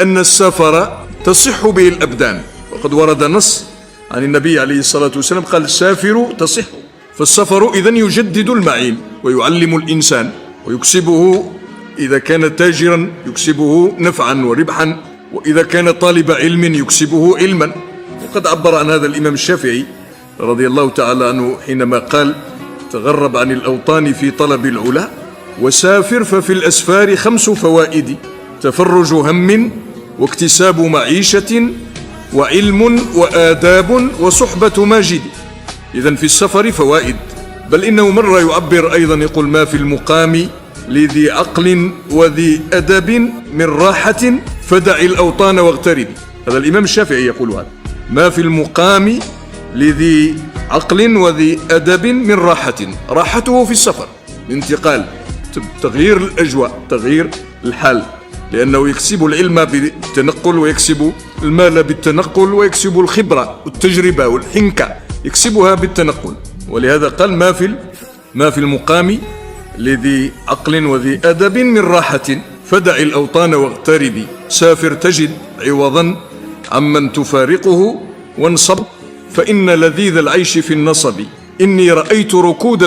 أن السفر تصح به الأبدان، وقد ورد نص عن النبي عليه الصلاة والسلام قال: سافروا تصح. فالسفر إذن يجدد المعين ويعلم الإنسان ويكسبه، إذا كان تاجرا يكسبه نفعا وربحا، وإذا كان طالب علم يكسبه علما. وقد عبر عن هذا الإمام الشافعي رضي الله تعالى عنه حينما قال: تغرب عن الأوطان في طلب العلا، وسافر ففي الأسفار 5 فوائد: تفرج هم، واكتساب معيشة، وعلم، وآداب، وصحبة ماجد. إذن في السفر فوائد، بل إنه مرة يعبر أيضا يقول: ما في المقام لذي عقل وذي أدب من راحة فدع الأوطان واغترب. هذا الإمام الشافعي يقول هذا: ما في المقام لذي عقل وذي أدب من راحة. راحته في السفر، الانتقال، تغيير الأجواء، تغيير الحال، لأنه يكسب العلم بالتنقل، ويكسب المال بالتنقل، ويكسب الخبرة والتجربة والحنكة يكسبها بالتنقل. ولهذا قال: ما في المقام لذي عقل وذي أدب من راحة فدع الأوطان واغتربي. سافر تجد عوضا عمن تفارقه، وانصب فإن لذيذ العيش في النصب. إني رأيت ركود